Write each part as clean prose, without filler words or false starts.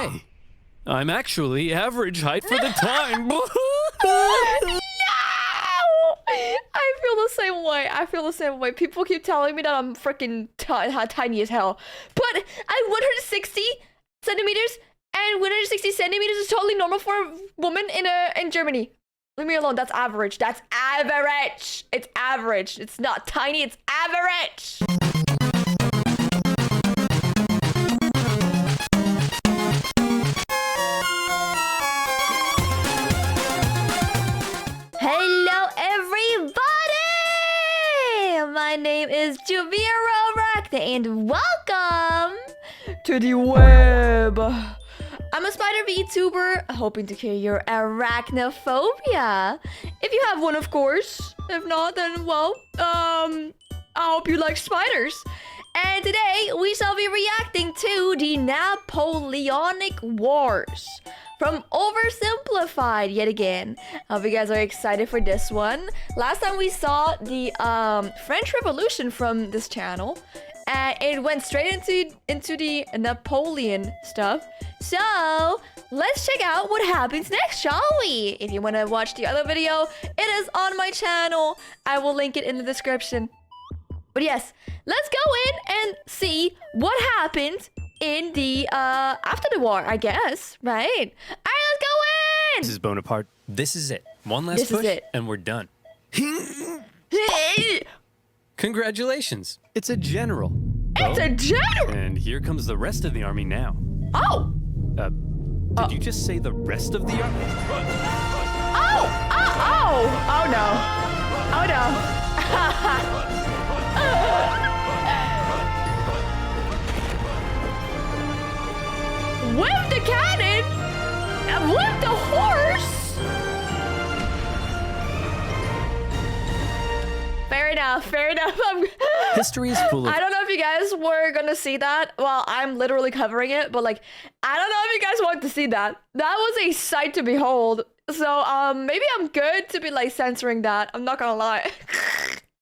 Hey, I'm actually average height for the time. No! I feel the same way. I feel the same way. People keep telling me that I'm freaking tiny as hell. But I'm 160 centimeters, and 160 centimeters is totally normal for a woman in Germany. Leave me alone. That's average. That's average. It's average. It's not tiny. It's average. Hello, everybody! My name is Juvira, Arachne, and welcome to the web. I'm a spider Vtuber, hoping to cure your arachnophobia. If you have one, of course. If not, then, well, I hope you like spiders. And today, we shall be reacting to the Napoleonic Wars from OverSimplified yet again. I hope you guys are excited for this one. Last time we saw the French Revolution from this channel, and it went straight into the Napoleon stuff. So let's check out what happens next, shall we? If you want to watch the other video, it is on my channel. I will link it in the description. But yes, let's go in and see what happened in the after the war, I guess, right? All right, let's go in. This is Bonaparte. This is it. One last push, and we're done. Congratulations. It's a general. It's a general. And here comes the rest of the army now. Oh. Did you just say the rest of the army? Oh no. Oh no. Whip the cannon! Whip the horse! Fair enough, fair enough. History is full of... I don't know if you guys were gonna see that. Well, I'm literally covering it, but like, I don't know if you guys want to see that. That was a sight to behold. So, maybe I'm good to be like censoring that. I'm not gonna lie.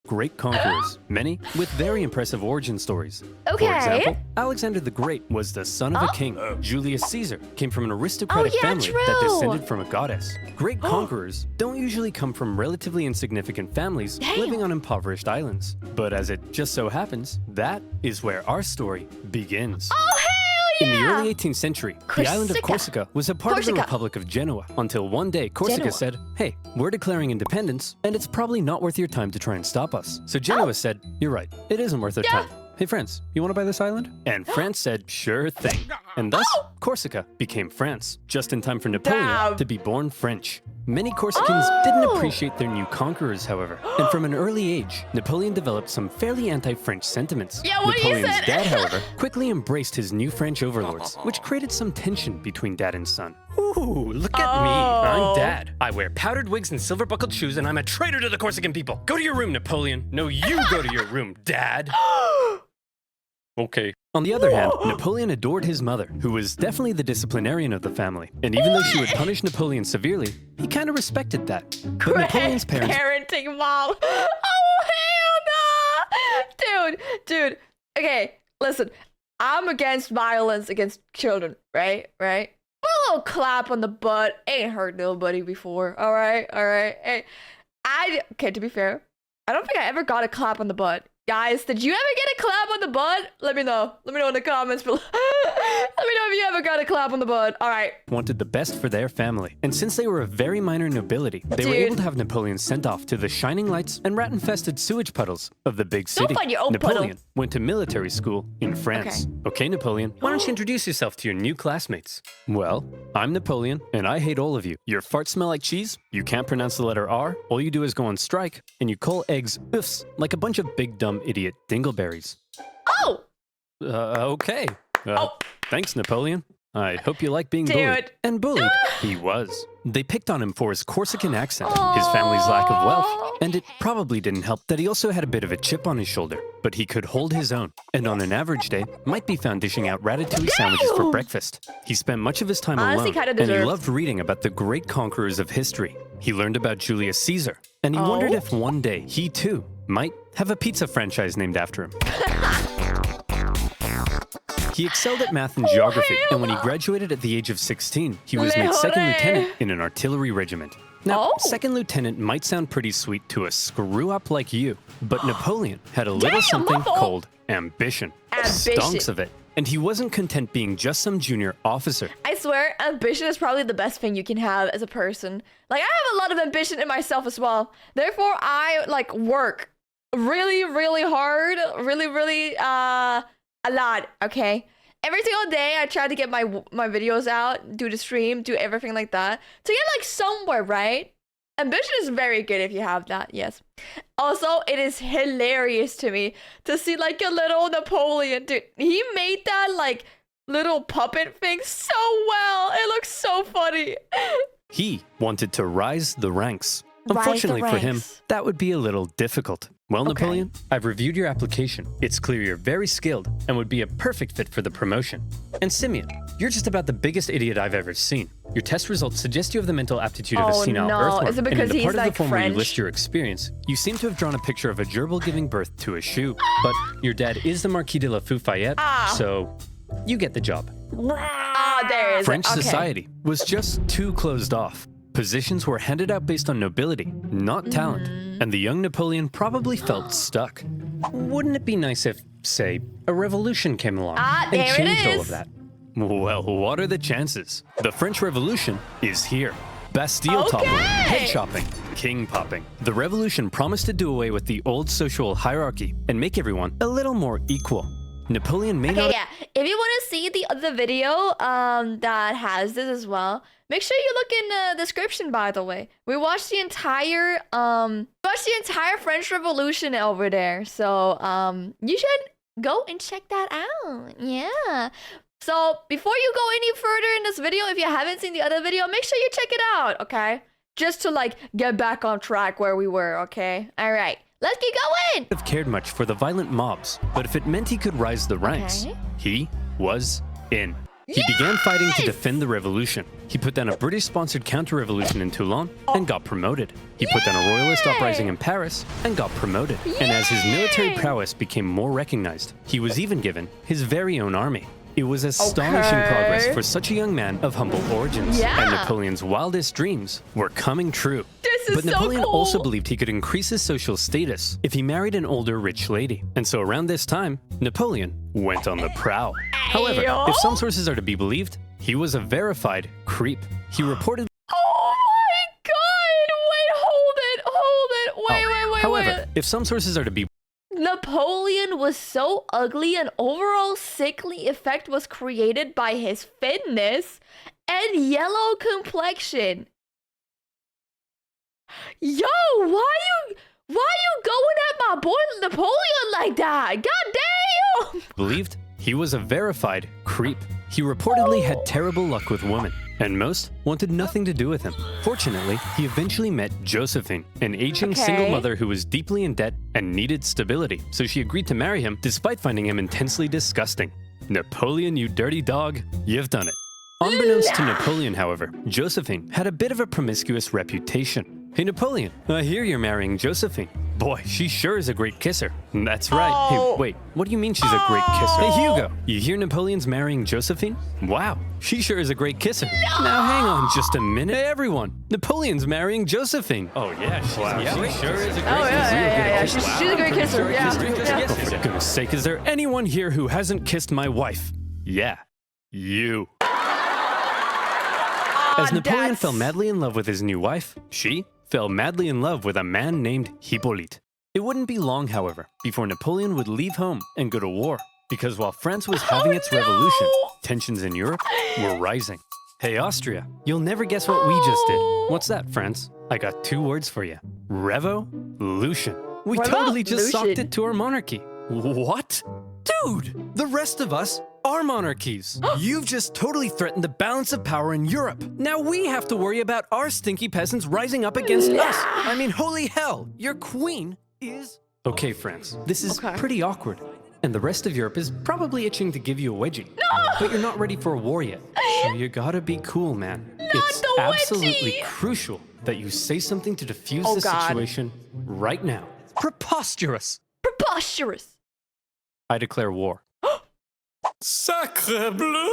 Great conquerors, many with very impressive origin stories. Okay. For example, Alexander the Great was the son of a king. Julius Caesar came from an aristocratic family that descended from a goddess. Great conquerors don't usually come from relatively insignificant families living on impoverished islands. But as it just so happens, that is where our story begins. Oh, hell yeah! In the early 18th century, the island of Corsica was a part of the Republic of Genoa, until one day Corsica said, hey, we're declaring independence, and it's probably not worth your time to try and stop us. So Genoa said, you're right, it isn't worth our time. Hey, France, you want to buy this island? And France said, sure thing. And thus, Corsica became France, just in time for Napoleon to be born French. Many Corsicans didn't appreciate their new conquerors, however, and from an early age, Napoleon developed some fairly anti-French sentiments. Napoleon's dad, however, quickly embraced his new French overlords, which created some tension between dad and son. Ooh, look at me. I'm Dad. I wear powdered wigs and silver-buckled shoes, and I'm a traitor to the Corsican people. Go to your room, Napoleon. No, you go to your room, Dad. Okay. On the other hand, Napoleon adored his mother, who was definitely the disciplinarian of the family. And even though she would punish Napoleon severely, he kind of respected that. But Napoleon's parents... Parenting mom. Oh, hell no! Dude. Okay, listen. I'm against violence against children, right? Right? Put a little clap on the butt. Ain't hurt nobody before, all right? Hey, okay, to be fair, I don't think I ever got a clap on the butt. Guys, did you ever get a clap on the butt? Let me know. Let me know in the comments below. Let me know if you ever got a clap on the butt. All right. Wanted the best for their family. And since they were a very minor nobility, they were able to have Napoleon sent off to the shining lights and rat-infested sewage puddles of the big city. Don't find your own Napoleon went to military school in France. Okay, Napoleon, why don't you introduce yourself to your new classmates? Well, I'm Napoleon, and I hate all of you. Your farts smell like cheese, you can't pronounce the letter R, all you do is go on strike, and you call eggs oofs like a bunch of big dumb idiot dingleberries. Oh! Okay. Thanks, Napoleon. I hope you like being bullied. And bullied, he was. They picked on him for his Corsican accent, his family's lack of wealth, and it probably didn't help that he also had a bit of a chip on his shoulder, but he could hold his own, and on an average day, might be found dishing out ratatouille sandwiches for breakfast. He spent much of his time alone, and he loved reading about the great conquerors of history. He learned about Julius Caesar, and he wondered if one day he too might have a pizza franchise named after him. He excelled at math and geography, and when he graduated at the age of 16, he was made second lieutenant in an artillery regiment. Now, second lieutenant might sound pretty sweet to a screw-up like you, but Napoleon had a little something called ambition. Stonks of it. And he wasn't content being just some junior officer. I swear, ambition is probably the best thing you can have as a person. Like, I have a lot of ambition in myself as well. Therefore, I, like, work really, really hard. Really, a lot, okay? Every single day, I try to get my videos out, do the stream, do everything like that. To get, like, somewhere, right? Ambition is very good if you have that, yes. Also, it is hilarious to me to see like a little Napoleon. Dude, he made that like little puppet thing so well. It looks so funny. He wanted to rise the ranks. Unfortunately for him, that would be a little difficult. Well, Napoleon, I've reviewed your application. It's clear you're very skilled and would be a perfect fit for the promotion. And Simeon, you're just about the biggest idiot I've ever seen. Your test results suggest you have the mental aptitude of a senile earthworm. Is it because and in the he's part of like the form French? where you list your experience, you seem to have drawn a picture of a gerbil giving birth to a shoe. But your dad is the Marquis de la Fayette, so you get the job. There it is. French society was just too closed off. Positions were handed out based on nobility, not talent, and the young Napoleon probably felt stuck. Wouldn't it be nice if, say, a revolution came along and changed all of that? Well, what are the chances? The French Revolution is here. Bastille toppling, head chopping, king popping. The revolution promised to do away with the old social hierarchy and make everyone a little more equal. Napoleon may not... If you want to see the other video that has this as well, make sure you look in the description, by the way. We watched the entire French Revolution over there. So you should go and check that out. Yeah. So before you go any further in this video, if you haven't seen the other video, make sure you check it out, okay? Just to like get back on track where we were, okay? All right. Let's keep going! Have cared much for the violent mobs, but if it meant he could rise the ranks, he was in. He began fighting to defend the revolution. He put down a British-sponsored counter-revolution in Toulon and got promoted. He put down a royalist uprising in Paris and got promoted. And as his military prowess became more recognized, he was even given his very own army. It was astonishing progress for such a young man of humble origins, and Napoleon's wildest dreams were coming true. But Napoleon also believed he could increase his social status if he married an older rich lady. And so around this time, Napoleon went on the prowl. However, if some sources are to be believed, he was a verified creep. He reported... Oh my god! Wait, hold it! Wait. However, if some sources are to be... Napoleon was so ugly, an overall sickly effect was created by his thinness and yellow complexion. Yo, why you going at my boy Napoleon like that? God damn! Believed he was a verified creep. He reportedly had terrible luck with women, and most wanted nothing to do with him. Fortunately, he eventually met Josephine, an aging single mother who was deeply in debt and needed stability, so she agreed to marry him despite finding him intensely disgusting. Napoleon, you dirty dog, you've done it. Unbeknownst to Napoleon, however, Josephine had a bit of a promiscuous reputation. Hey Napoleon, I hear you're marrying Josephine. Boy, she sure is a great kisser. That's right. Hey, wait, what do you mean she's a great kisser? Hey Hugo, you hear Napoleon's marrying Josephine? Wow, she sure is a great kisser. Now hang on just a minute. Hey everyone, Napoleon's marrying Josephine. Oh yeah, she sure is a great kisser. She's a great kisser. Yeah. Oh, for goodness sake, is there anyone here who hasn't kissed my wife? Yeah, you. As Napoleon fell madly in love with his new wife, she fell madly in love with a man named Hippolyte. It wouldn't be long, however, before Napoleon would leave home and go to war, because while France was having its revolution, tensions in Europe were rising. Hey Austria, you'll never guess what we just did. What's that, France? I got 2 words for you. Revolution. We totally just socked it to our monarchy. What? Dude, the rest of us are monarchies. You've just totally threatened the balance of power in Europe. Now we have to worry about our stinky peasants rising up against us. I mean, holy hell, your queen is... Okay, France, this is pretty awkward. And the rest of Europe is probably itching to give you a wedgie. But you're not ready for a war yet. So you gotta be cool, man. It's absolutely crucial that you say something to defuse the situation right now. Preposterous. Preposterous. I declare war. Sacre bleu!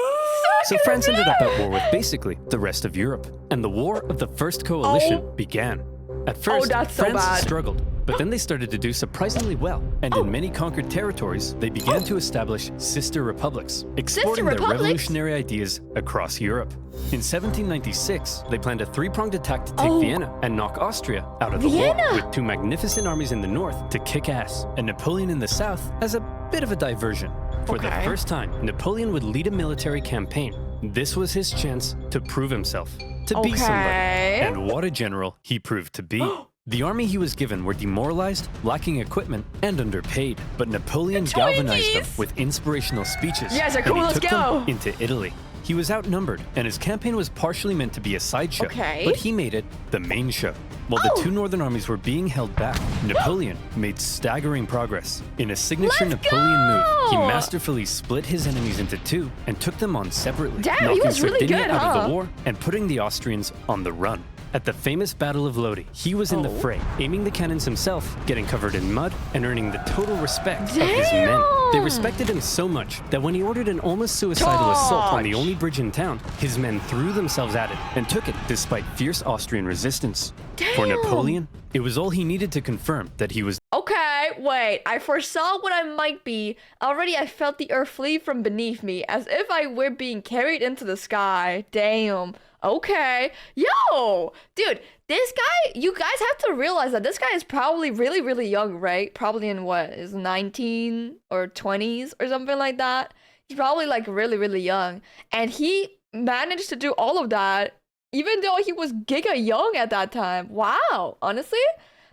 So France ended up at war with basically the rest of Europe, and the War of the First Coalition began. At first, that's so France bad. struggled, but then they started to do surprisingly well, and in many conquered territories, they began to establish sister republics, exporting their revolutionary ideas across Europe. In 1796, they planned a three-pronged attack to take Vienna and knock Austria out of the war, with two magnificent armies in the north to kick ass, and Napoleon in the south as a bit of a diversion. For the first time, Napoleon would lead a military campaign. This was his chance to prove himself, to be somebody. And what a general he proved to be. The army he was given were demoralized, lacking equipment, and underpaid. But Napoleon galvanized them with inspirational speeches, and he took them into Italy. He was outnumbered, and his campaign was partially meant to be a sideshow, but he made it the main show. While the two northern armies were being held back, Napoleon made staggering progress. In a signature Napoleon move, he masterfully split his enemies into two and took them on separately, knocking Sardinia out of the war and putting the Austrians on the run. At the famous Battle of Lodi, he was in the fray, aiming the cannons himself, getting covered in mud, and earning the total respect of his men. They respected him so much that when he ordered an almost suicidal assault on the only bridge in town, his men threw themselves at it and took it despite fierce Austrian resistance. For Napoleon, it was all he needed to confirm that he was... Okay, wait, I foresaw what I might be. Already I felt the earth flee from beneath me, as if I were being carried into the sky. Damn. Okay. Yo! Dude, this guy, you guys have to realize that this guy is probably really, really young, right? Probably in what, is 19 or 20s or something like that. He's probably like really, really young. And he managed to do all of that, even though he was giga young at that time. Wow, honestly?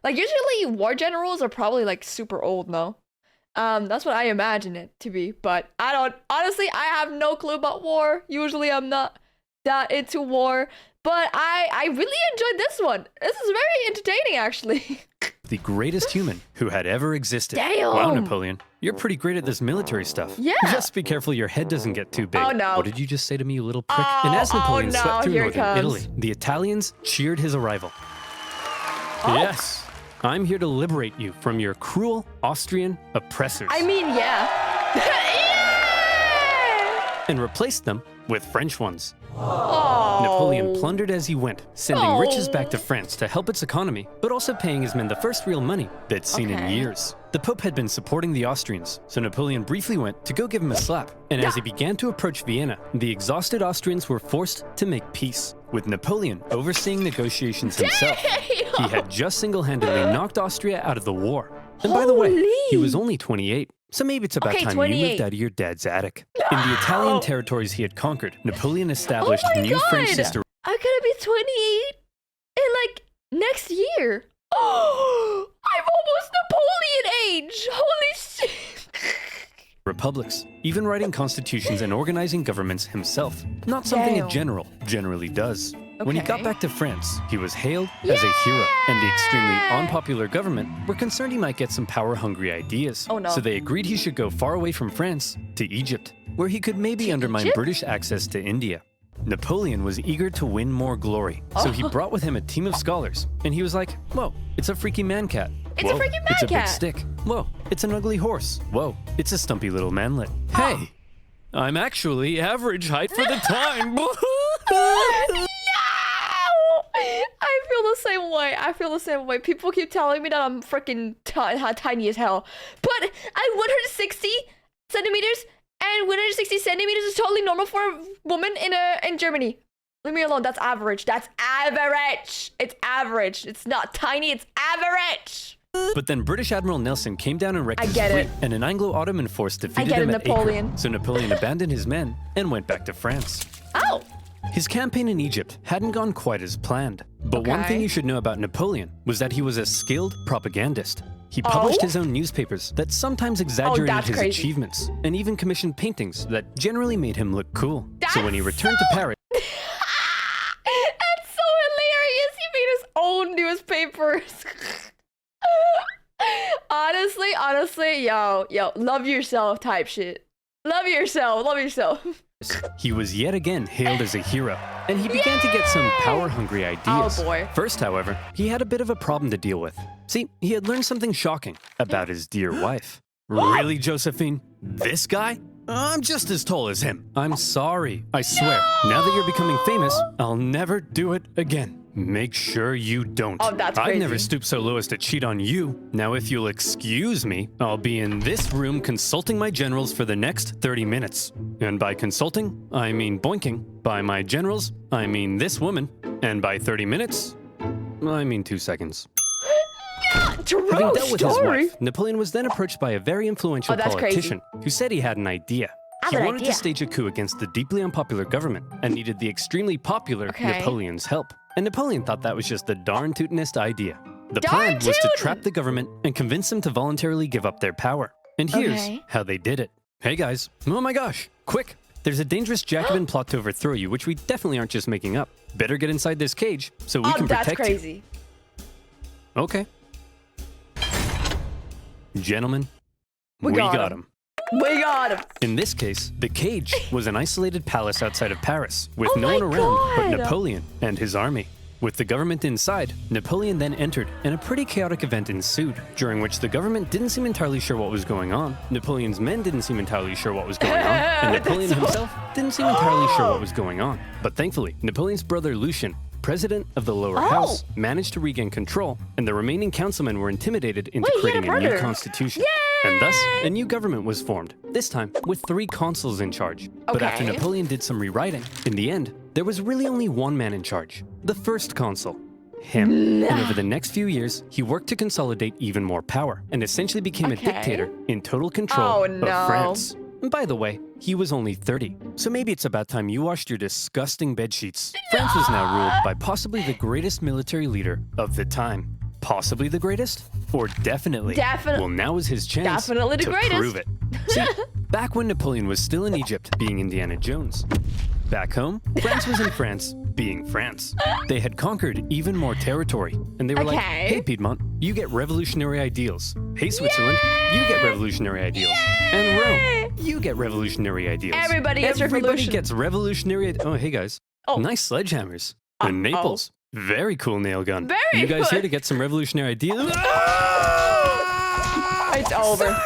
Like usually war generals are probably like super old, no? That's what I imagine it to be, but honestly, I have no clue about war. Usually I'm not that into war, but I really enjoyed this one. This is very entertaining, actually. The greatest human who had ever existed. Damn! Wow, Napoleon, you're pretty great at this military stuff. Yeah. Just be careful your head doesn't get too big. Oh, no. What did you just say to me, you little prick? And as Napoleon swept through northern Italy, the Italians cheered his arrival. Yes, I'm here to liberate you from your cruel Austrian oppressors. I mean, yeah. And replaced them with French ones. Napoleon plundered as he went, sending riches back to France to help its economy, but also paying his men the first real money they'd seen in years. The Pope had been supporting the Austrians, so Napoleon briefly went to go give him a slap. And as he began to approach Vienna, the exhausted Austrians were forced to make peace, with Napoleon overseeing negotiations himself. He had just single-handedly knocked Austria out of the war. And by the way, he was only 28. So maybe it's about time 28. you moved out of your dad's attic. In the Italian territories he had conquered, Napoleon established new French sister... I'm gonna be 28 in like next year. Oh, I'm almost Napoleon age. Holy shit. republics, even writing constitutions and organizing governments himself. Not something a general generally does. When he got back to France, he was hailed as a hero, and the extremely unpopular government were concerned he might get some power-hungry ideas. So they agreed he should go far away from France to Egypt, where he could maybe undermine British access to India. Napoleon was eager to win more glory, so he brought with him a team of scholars, and he was like, whoa, it's a freaky man-cat. It's a freaking man-cat. It's a big stick. Whoa, it's an ugly horse. Whoa, it's a stumpy little manlet. Hey, I'm actually average height for the time. I feel the same way. I feel the same way. People keep telling me that I'm freaking tiny as hell. But I'm 160 centimeters, and 160 centimeters is totally normal for a woman in Germany. Leave me alone. That's average. That's average. It's average. It's not tiny. It's average. But then British Admiral Nelson came down and wrecked his fleet, and an Anglo-Ottoman force defeated him at Acre. So Napoleon abandoned his men and went back to France. Oh! His campaign in Egypt hadn't gone quite as planned. But one thing you should know about Napoleon was that he was a skilled propagandist. He published his own newspapers that sometimes exaggerated his achievements, and even commissioned paintings that generally made him look cool. So when he returned to Paris... That's so hilarious! He made his own newspapers. honestly, yo, love yourself type shit. Love yourself. He was yet again hailed as a hero, and he began to get some power-hungry ideas. Oh boy. First, however, he had a bit of a problem to deal with. See, he had learned something shocking about his dear wife. Really, Josephine? This guy? I'm just as tall as him. I'm sorry. I swear, now that you're becoming famous, I'll never do it again. Make sure you don't. Oh, that's crazy. I'd never stoop so low as to cheat on you. Now, if you'll excuse me, I'll be in this room consulting my generals for the next 30 minutes. And by consulting, I mean boinking. By my generals, I mean this woman. And by 30 minutes, I mean 2 seconds. True Having dealt with his story. wife, Napoleon was then approached by a very influential politician who said he had an idea. He wanted to stage a coup against the deeply unpopular government and needed the extremely popular Napoleon's help. And Napoleon thought that was just the darn tootinest idea. The plan was to trap the government and convince them to voluntarily give up their power. And here's how they did it. Hey guys, oh my gosh, quick! There's a dangerous Jacobin plot to overthrow you, which we definitely aren't just making up. Better get inside this cage so we can protect you. Okay. Gentlemen, we got him. We got him. In this case, the cage was an isolated palace outside of Paris, with no one around but Napoleon and his army. With the government inside, Napoleon then entered, and a pretty chaotic event ensued, during which the government didn't seem entirely sure what was going on, Napoleon's men didn't seem entirely sure what was going on, and Napoleon himself didn't seem entirely sure what was going on. But thankfully, Napoleon's brother Lucien, president of the lower house, managed to regain control, and the remaining councilmen were intimidated into creating a new constitution. And thus, a new government was formed, this time with 3 consuls in charge. But after Napoleon did some rewriting, in the end, there was really only one man in charge, the first consul, him. And over the next few years, he worked to consolidate even more power, and essentially became a dictator in total control of France. And by the way, he was only 30, so maybe it's about time you washed your disgusting bedsheets. France was now ruled by possibly the greatest military leader of the time. Possibly the greatest? Or definitely? Well, now is his chance to prove it. See, back when Napoleon was still in Egypt, being Indiana Jones. Back home, France was in France, being France. They had conquered even more territory, and they were like, hey Piedmont, you get revolutionary ideals. Hey Switzerland, you get revolutionary ideals. And Rome, you get revolutionary ideals. Everybody gets revolutionary. Oh, hey guys. Nice sledgehammers. And Naples. Very cool nail gun. You guys here to get some revolutionary ideas? It's over.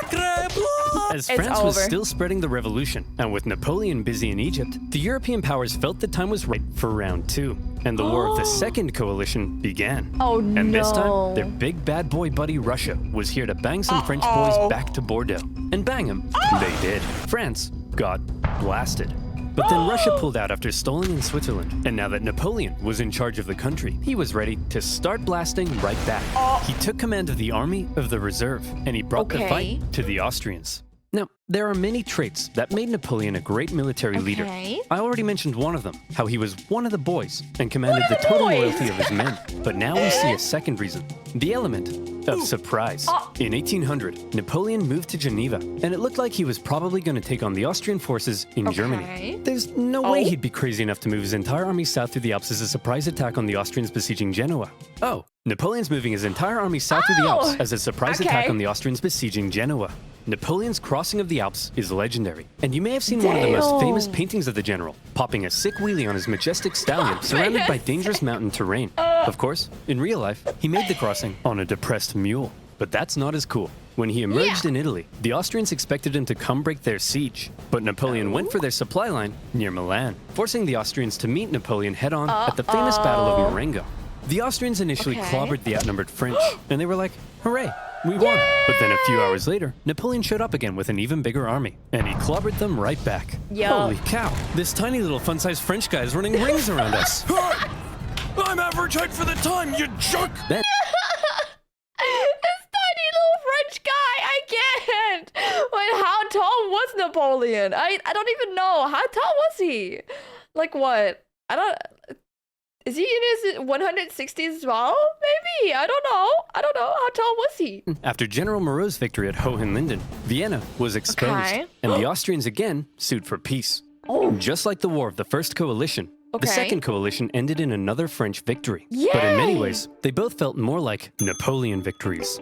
As France was still spreading the revolution, and with Napoleon busy in Egypt, the European powers felt the time was right for round 2, and the war of the Second Coalition began. And this time, their big bad boy buddy Russia was here to bang some French boys back to Bordeaux. And bang them, they did. France got blasted. But then Russia pulled out after stalling in Switzerland, and now that Napoleon was in charge of the country, he was ready to start blasting right back. He took command of the Army of the Reserve, and he brought the fight to the Austrians. Now, there are many traits that made Napoleon a great military leader. I already mentioned one of them, how he was one of the boys and commanded the total loyalty of his men. But now we see a second reason, the element of surprise. In 1800, Napoleon moved to Geneva, and it looked like he was probably going to take on the Austrian forces in Germany. There's no way he'd be crazy enough to move his entire army south through the Alps as a surprise attack on the Austrians besieging Genoa. Napoleon's moving his entire army south through the Alps as a surprise attack on the Austrians besieging Genoa. Napoleon's crossing of the Alps is legendary, and you may have seen one of the most famous paintings of the general, popping a sick wheelie on his majestic stallion surrounded by dangerous mountain terrain. Of course, in real life, he made the crossing on a depressed mule, but that's not as cool. When he emerged in Italy, the Austrians expected him to come break their siege, but Napoleon went for their supply line near Milan, forcing the Austrians to meet Napoleon head-on at the famous Battle of Marengo. The Austrians initially clobbered the outnumbered French, and they were like, hooray, we won. But then a few hours later, Napoleon showed up again with an even bigger army, and he clobbered them right back. Holy cow, this tiny little fun-sized French guy is running rings around us. I'm average height for the time, you jerk! This tiny little French guy, I can't! Wait, how tall was Napoleon? I don't even know. How tall was he? Like what? Is he in his 160s as well? Maybe. I don't know. How tall was he? After General Moreau's victory at Hohenlinden, Vienna was exposed, and the Austrians again sued for peace. Just like the War of the First Coalition, the Second Coalition ended in another French victory. But in many ways, they both felt more like Napoleon victories.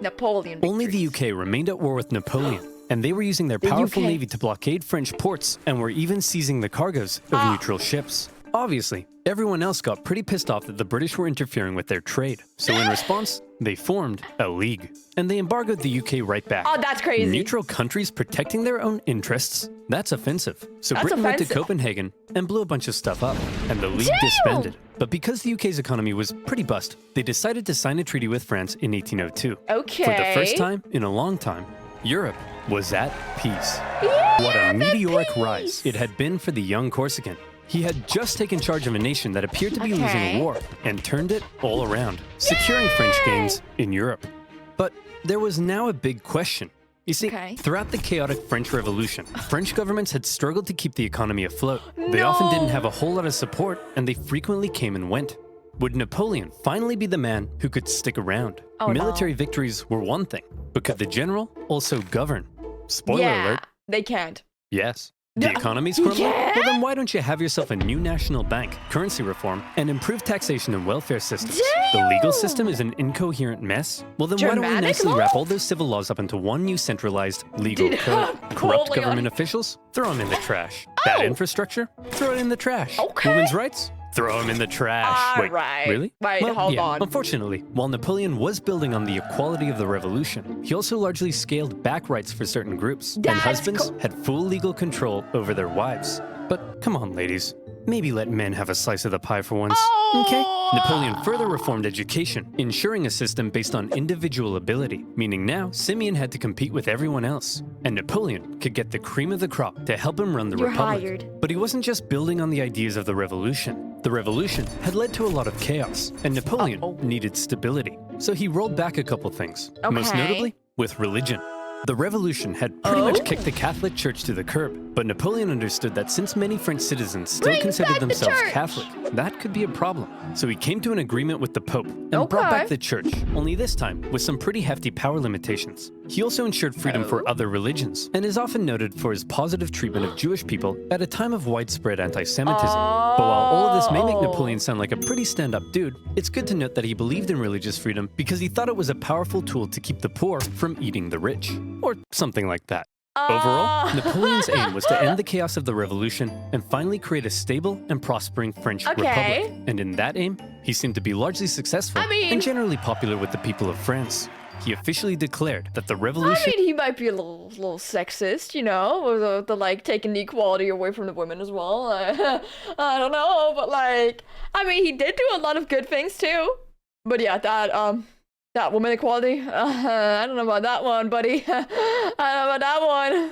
Only the UK remained at war with Napoleon, and they were using their powerful navy to blockade French ports and were even seizing the cargoes of neutral ships. Obviously, everyone else got pretty pissed off that the British were interfering with their trade. So in response, they formed a league. And they embargoed the UK right back. Oh, that's crazy. Neutral countries protecting their own interests? That's offensive. So Britain went to Copenhagen and blew a bunch of stuff up. And the league disbanded. But because the UK's economy was pretty bust, they decided to sign a treaty with France in 1802. Okay. For the first time in a long time, Europe was at peace. Yeah, What a meteoric rise it had been for the young Corsican. He had just taken charge of a nation that appeared to be losing a war and turned it all around, securing French gains in Europe. But there was now a big question. You see, throughout the chaotic French Revolution, French governments had struggled to keep the economy afloat. They often didn't have a whole lot of support, and they frequently came and went. Would Napoleon finally be the man who could stick around? Military victories were one thing, but could the general also govern? Spoiler alert. They can't. Yes. The economy's crumbling? Well, then why don't you have yourself a new national bank, currency reform, and improved taxation and welfare systems? The legal system is an incoherent mess? Well, then why don't we nicely wrap all those civil laws up into one new centralized legal code? Corrupt government officials? Throw them in the trash. Bad infrastructure? Throw it in the trash. Women's rights? Throw them in the trash. Wait, really? Wait, well, hold on. Unfortunately, while Napoleon was building on the equality of the revolution, he also largely scaled back rights for certain groups, and husbands had full legal control over their wives. But come on, ladies. Maybe let men have a slice of the pie for once. Okay? Napoleon further reformed education, ensuring a system based on individual ability, meaning now Simeon had to compete with everyone else. And Napoleon could get the cream of the crop to help him run the Republic. But he wasn't just building on the ideas of the revolution. The revolution had led to a lot of chaos, and Napoleon needed stability. So he rolled back a couple things, most notably with religion. The revolution had pretty much kicked the Catholic Church to the curb, but Napoleon understood that since many French citizens still considered themselves Catholic, that could be a problem. So he came to an agreement with the Pope and brought back the Church, only this time with some pretty hefty power limitations. He also ensured freedom for other religions, and is often noted for his positive treatment of Jewish people at a time of widespread anti-Semitism. But while all of this may make Napoleon sound like a pretty stand-up dude, it's good to note that he believed in religious freedom because he thought it was a powerful tool to keep the poor from eating the rich. Or something like that. Overall, Napoleon's aim was to end the chaos of the revolution and finally create a stable and prospering French Republic. And in that aim, he seemed to be largely successful and generally popular with the people of France. He officially declared that the revolution... he might be a little sexist, you know, the like taking the equality away from the women as well. I don't know, but he did do a lot of good things too. But yeah, that woman equality, I don't know about that one, buddy. I don't know about that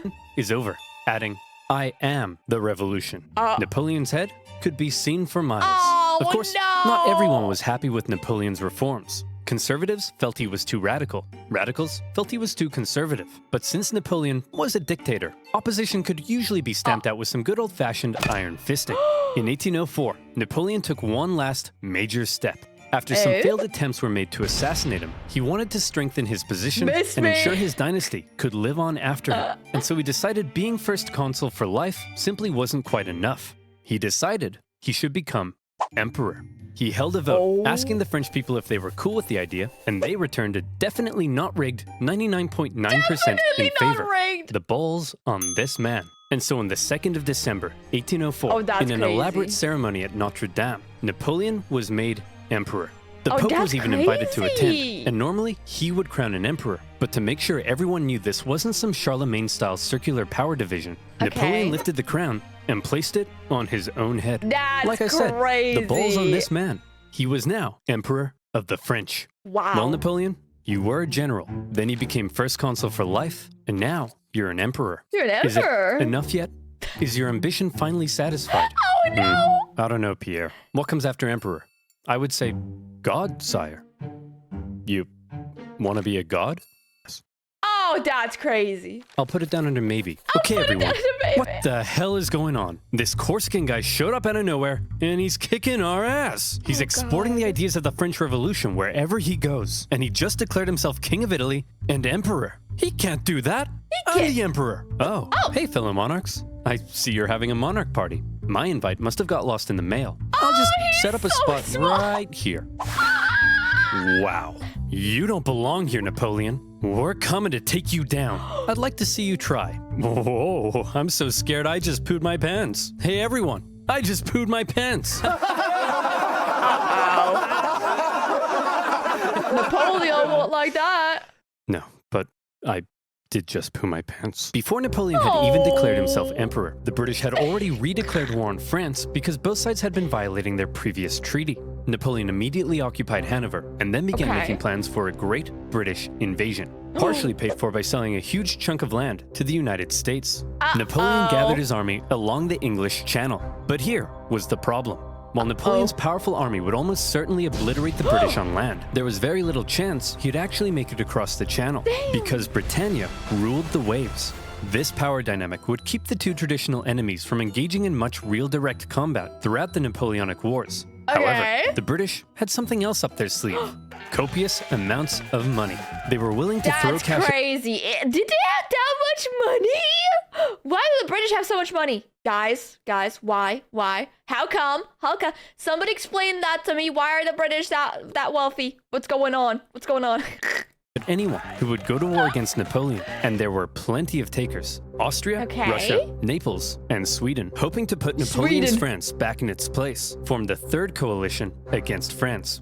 one. Is over, adding, I am the revolution. Napoleon's head could be seen for miles. Of course, not everyone was happy with Napoleon's reforms. Conservatives felt he was too radical. Radicals felt he was too conservative. But since Napoleon was a dictator, opposition could usually be stamped out with some good old-fashioned iron fisting. In 1804, Napoleon took one last major step. After some failed attempts were made to assassinate him, he wanted to strengthen his position and ensure his dynasty could live on after him. And so he decided being first consul for life simply wasn't quite enough. He decided he should become emperor. He held a vote asking the French people if they were cool with the idea, and they returned a definitely not rigged 99.9% in favor. The balls on this man. And so on the 2nd of December, 1804, in an elaborate ceremony at Notre Dame, Napoleon was made emperor. The Pope was even invited to attend, and normally he would crown an emperor. But to make sure everyone knew this wasn't some Charlemagne-style circular power division, Napoleon lifted the crown and placed it on his own head. Like I said, the balls on this man. He was now emperor of the French. Wow. Well, Napoleon, you were a general. Then you became first consul for life, and now you're an emperor. You're an emperor? Is it enough yet? Is your ambition finally satisfied? Oh, no! I don't know, Pierre. What comes after emperor? I would say God, sire. You want to be a god? Oh, that's crazy. I'll put it down under maybe. Okay, everyone. What the hell is going on? This Corsican guy showed up out of nowhere, and he's kicking our ass. He's exporting the ideas of the French Revolution wherever he goes. And he just declared himself king of Italy and emperor. He can't do that. I'm the emperor. Oh, hey, fellow monarchs. I see you're having a monarch party. My invite must have got lost in the mail. I'll just set up a spot right here. Wow. You don't belong here, Napoleon. We're coming to take you down. I'd like to see you try. Whoa, I'm so scared I just pooed my pants. Hey, everyone. I just pooed my pants. Napoleon won't like that. No, but I did just poo my pants. Before Napoleon had even declared himself emperor, the British had already redeclared war on France because both sides had been violating their previous treaty. Napoleon immediately occupied Hanover and then began making plans for a great British invasion, partially paid for by selling a huge chunk of land to the United States. Napoleon gathered his army along the English Channel. But here was the problem. While Napoleon's powerful army would almost certainly obliterate the British on land, there was very little chance he'd actually make it across the Channel because Britannia ruled the waves. This power dynamic would keep the two traditional enemies from engaging in much real direct combat throughout the Napoleonic Wars. However, the British had something else up their sleeve. Copious amounts of money. They were willing to throw cash. That's crazy. Did they have that much money? Why do the British have so much money? Guys, why? How come? Somebody explain that to me. Why are the British that wealthy? What's going on? Anyone who would go to war against Napoleon, and there were plenty of takers. Austria, Russia, Naples, and Sweden, hoping to put Napoleon's France back in its place, formed the third coalition against France.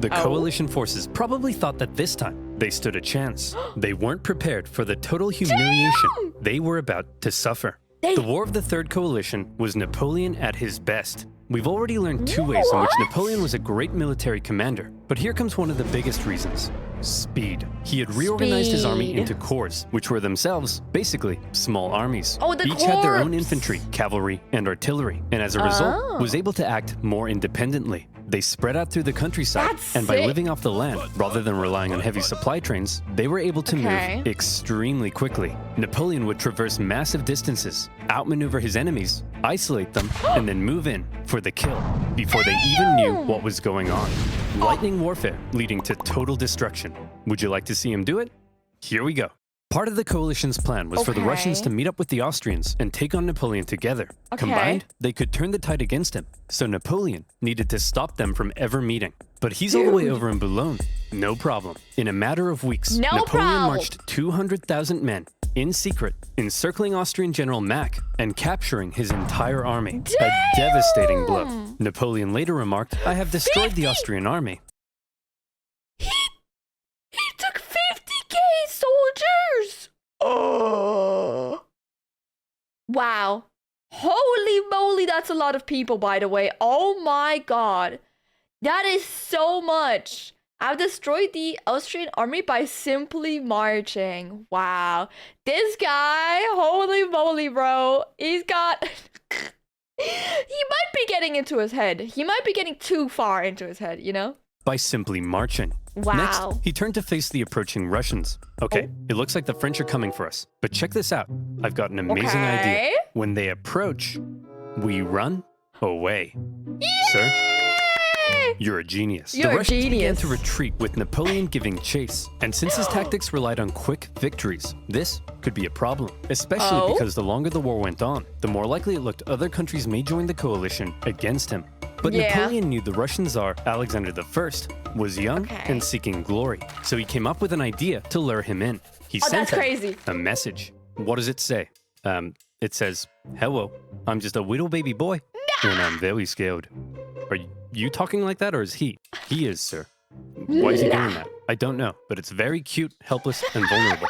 The coalition forces probably thought that this time they stood a chance. They weren't prepared for the total humiliation they were about to suffer. The War of the Third Coalition was Napoleon at his best. We've already learned two ways in which Napoleon was a great military commander, but here comes one of the biggest reasons. Speed. He had reorganized his army into corps, which were themselves basically small armies. Each had their own infantry, cavalry, and artillery, and as a result, was able to act more independently. They spread out through the countryside, and by living off the land, rather than relying on heavy supply trains, they were able to move extremely quickly. Napoleon would traverse massive distances, outmaneuver his enemies, isolate them, and then move in for the kill before they even knew what was going on. Lightning warfare leading to total destruction. Would you like to see him do it? Here we go. Part of the coalition's plan was for the Russians to meet up with the Austrians and take on Napoleon together. Combined, they could turn the tide against him, so Napoleon needed to stop them from ever meeting. But he's all the way over in Boulogne. No problem. In a matter of weeks, Napoleon marched 200,000 men in secret, encircling Austrian General Mack and capturing his entire army. A devastating blow. Napoleon later remarked, "I have destroyed the Austrian army." He took 50,000 soldiers! Oh. Wow. Holy moly, that's a lot of people, by the way. Oh my god. That is so much. I've destroyed the Austrian army by simply marching. Wow. This guy, holy moly, bro. He's got... He might be getting into his head. He might be getting too far into his head, you know? By simply marching. Wow. Next, he turned to face the approaching Russians. Okay, it looks like the French are coming for us. But check this out. I've got an amazing idea. When they approach, we run away. Sir? You're a genius. The Russians began to retreat with Napoleon giving chase. And since his tactics relied on quick victories, this could be a problem. Especially because the longer the war went on, the more likely it looked other countries may join the coalition against him. But Napoleon knew the Russian Tsar, Alexander I, was young and seeking glory. So he came up with an idea to lure him in. He sent him a message. What does it say? It says, "Hello, I'm just a little baby boy, and I'm very scared." Are you talking like that, or is he? He is, sir. Why is he doing that? I don't know, but it's very cute, helpless, and vulnerable.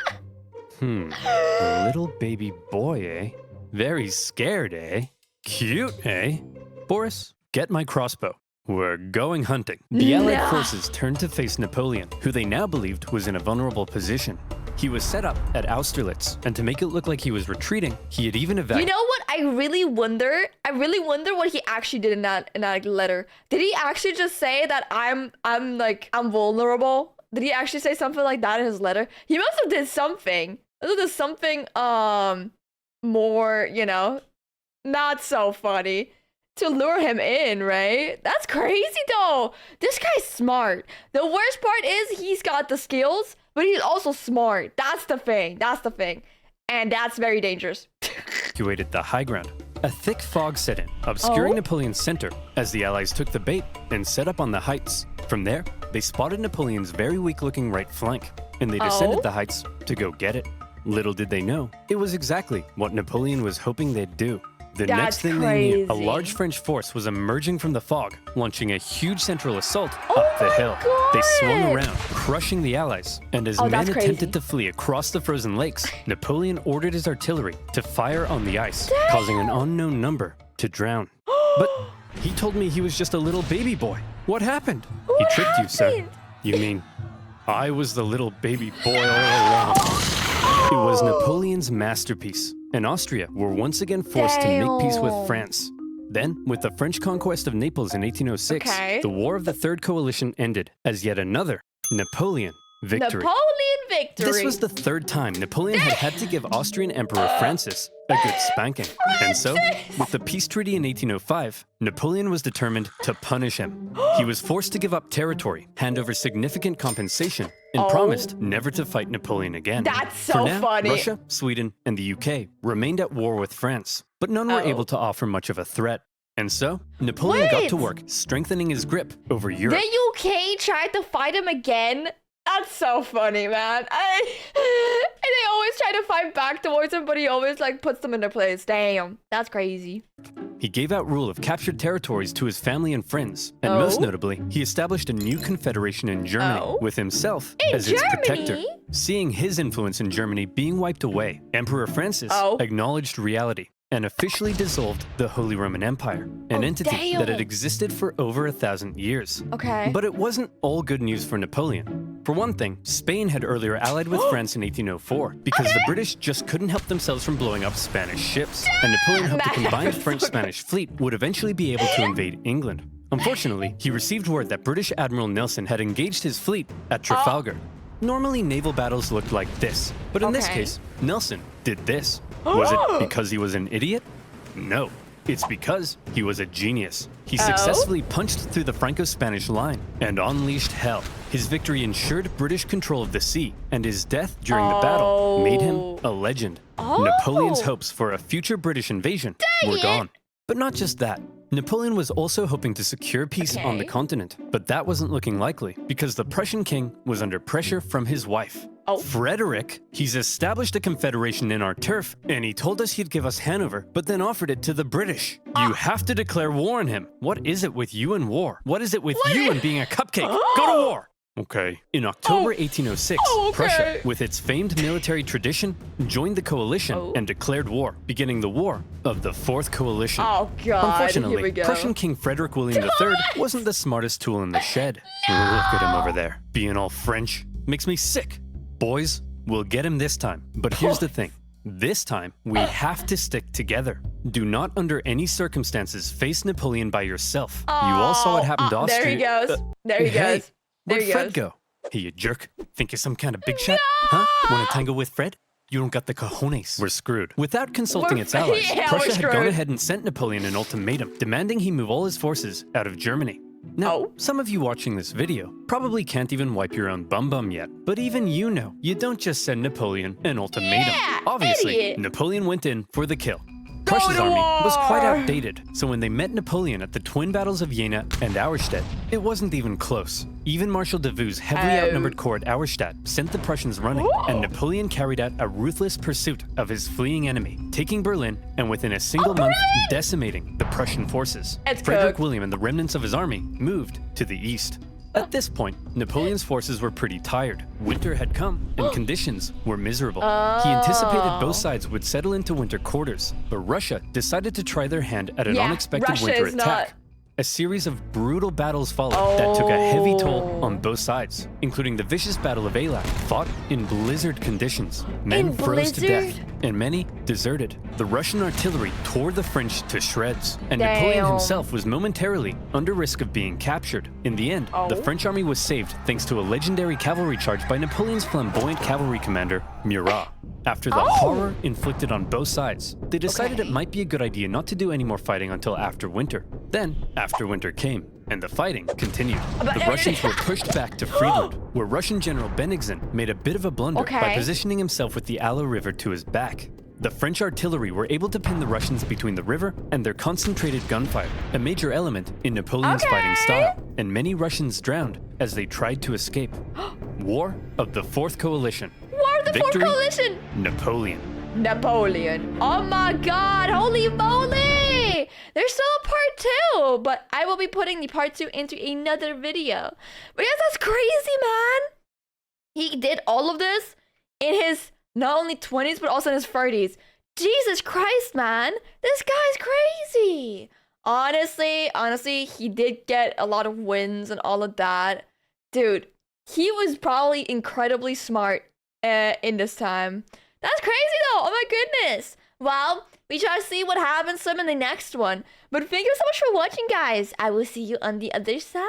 A little baby boy, eh? Very scared, eh? Cute, eh? Boris, get my crossbow. We're going hunting. The Allied forces turned to face Napoleon, who they now believed was in a vulnerable position. He was set up at Austerlitz, and to make it look like he was retreating, he had even evacuated. You know what? I really wonder what he actually did in that letter. Did he actually just say that I'm vulnerable? Did he actually say something like that in his letter? He must have did something. More, you know, not so funny to lure him in, right? That's crazy though. This guy's smart. The worst part is he's got the skills, but he's also smart. That's the thing. And that's very dangerous. Evacuated the high ground. A thick fog set in, obscuring Napoleon's center as the Allies took the bait and set up on the heights. From there, they spotted Napoleon's very weak-looking right flank, and they descended the heights to go get it. Little did they know, it was exactly what Napoleon was hoping they'd do. The next thing they knew, a large French force was emerging from the fog, launching a huge central assault up the hill. They swung around, crushing the Allies, and as men attempted to flee across the frozen lakes, Napoleon ordered his artillery to fire on the ice, causing an unknown number to drown. But he told me he was just a little baby boy. What happened? He tricked you, sir. You mean I was the little baby boy all along? It was Napoleon's masterpiece, and Austria were once again forced to make peace with France. Then, with the French conquest of Naples in 1806, the War of the Third Coalition ended as yet another Napoleon victory. This was the third time Napoleon had had to give Austrian Emperor Francis a good spanking. And so, with the peace treaty in 1805, Napoleon was determined to punish him. He was forced to give up territory, hand over significant compensation, and promised never to fight Napoleon again. That's so For now, funny. Russia, Sweden, and the UK remained at war with France, but none were able to offer much of a threat. And so, Napoleon got to work strengthening his grip over Europe. The UK tried to fight him again? That's so funny, man. And they always try to fight back towards him, but he always like puts them in their place. Damn, that's crazy. He gave out rule of captured territories to his family and friends, and most notably, he established a new confederation in Germany with himself as its protector. Seeing his influence in Germany being wiped away, Emperor Francis acknowledged reality and officially dissolved the Holy Roman Empire, an entity that had existed for over 1,000 years. But it wasn't all good news for Napoleon. For one thing, Spain had earlier allied with France in 1804 because the British just couldn't help themselves from blowing up Spanish ships, and Napoleon hoped the combined French-Spanish fleet would eventually be able to invade England. Unfortunately, he received word that British Admiral Nelson had engaged his fleet at Trafalgar. Normally, naval battles looked like this, but in this case, Nelson did this. Was it because he was an idiot? No, it's because he was a genius. He successfully punched through the Franco-Spanish line and unleashed hell. His victory ensured British control of the sea, and his death during the battle made him a legend. Napoleon's hopes for a future British invasion were gone. But not just that. Napoleon was also hoping to secure peace on the continent, but that wasn't looking likely because the Prussian king was under pressure from his wife. Frederick, he's established a confederation in our turf, and he told us he'd give us Hanover, but then offered it to the British. You have to declare war on him. What is it with you and war? What is it with you and being a cupcake? Go to war! Okay. In October 1806, Prussia, with its famed military tradition, joined the coalition and declared war, beginning the War of the Fourth Coalition. Unfortunately, Prussian King Frederick William III wasn't the smartest tool in the shed. Look at him over there, being all French. Makes me sick. Boys, we'll get him this time. But here's the thing. This time, we have to stick together. Do not under any circumstances face Napoleon by yourself. You all saw what happened to Austria. There he goes. There he goes. Where'd Fred go? Hey, you jerk. Think you're some kind of big shot? Huh? Want to tangle with Fred? You don't got the cojones. We're screwed. Without consulting its allies, Prussia had gone ahead and sent Napoleon an ultimatum, demanding he move all his forces out of Germany. Now, some of you watching this video probably can't even wipe your own bum yet, but even you know, you don't just send Napoleon an ultimatum. Obviously, Napoleon went in for the kill. Prussia's army was quite outdated, so when they met Napoleon at the twin battles of Jena and Auerstedt, it wasn't even close. Even Marshal Davout's heavily outnumbered corps at Auerstedt sent the Prussians running, and Napoleon carried out a ruthless pursuit of his fleeing enemy, taking Berlin and within a single month decimating the Prussian forces. Frederick William and the remnants of his army moved to the east. At this point, Napoleon's forces were pretty tired. Winter had come, and conditions were miserable. He anticipated both sides would settle into winter quarters, but Russia decided to try their hand at an unexpected winter attack. A series of brutal battles followed that took a heavy toll on both sides, including the vicious Battle of Eylau, fought in blizzard conditions. Men froze to death, and many deserted. The Russian artillery tore the French to shreds, and Napoleon himself was momentarily under risk of being captured. In the end, the French army was saved thanks to a legendary cavalry charge by Napoleon's flamboyant cavalry commander, Murat. After the horror inflicted on both sides, they decided it might be a good idea not to do any more fighting until after winter. Then, after winter came, and the fighting continued. The Russians were pushed back to Friedland, where Russian General Bennigsen made a bit of a blunder by positioning himself with the Aller River to his back. The French artillery were able to pin the Russians between the river and their concentrated gunfire, a major element in Napoleon's fighting style, and many Russians drowned as they tried to escape. War of the Fourth Coalition. War of the Fourth Coalition! Napoleon. Napoleon. Oh my god, holy moly! There's still a part 2, but I will be putting the part 2 into another video. But yes, that's crazy, man. He did all of this in his not only 20s, but also in his 30s. Jesus Christ, man. This guy's crazy. Honestly, he did get a lot of wins and all of that. Dude, he was probably incredibly smart in this time. That's crazy though. Oh my goodness. Well, we shall see what happens to him in the next one. But thank you so much for watching, guys. I will see you on the other side.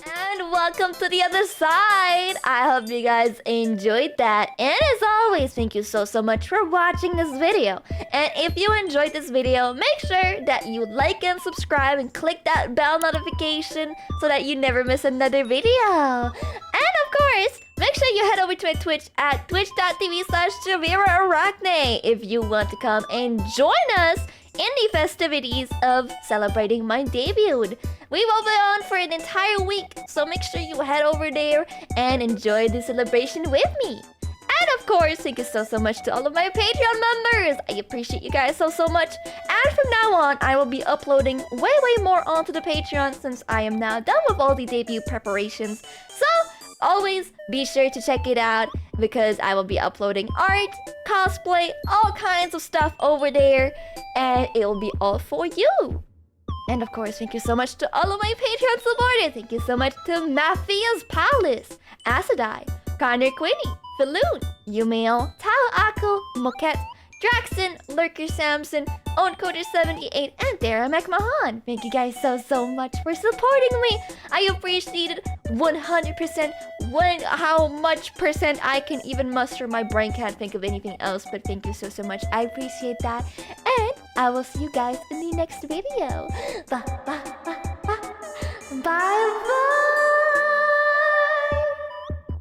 And welcome to the other side. I hope you guys enjoyed that. And as always, thank you so much for watching this video. And if you enjoyed this video, make sure that you like and subscribe and click that bell notification so that you never miss another video. And of course, make sure you head over to my Twitch at twitch.tv/JuviraArachne if you want to come and join us in the festivities of celebrating my debut. We will be on for an entire week, so make sure you head over there and enjoy the celebration with me. And of course, thank you so much to all of my Patreon members. I appreciate you guys so much. And from now on, I will be uploading way more onto the Patreon since I am now done with all the debut preparations. So always be sure to check it out because I will be uploading art, cosplay, all kinds of stuff over there, and it will be all for you. And of course, thank you so much to all of my Patreon supporters. Thank you so much to Mafia's Palace, Asadai, Connor Quinny, Falloon, Yumeo, Tao Ako, Moket, Draxon, Lurker Samson, OwnCoder78, and Dara McMahon. Thank you guys so much for supporting me. I appreciate it 100%. How much percent I can even muster. My brain can't think of anything else, but thank you so much. I appreciate that. And I will see you guys in the next video. Bye.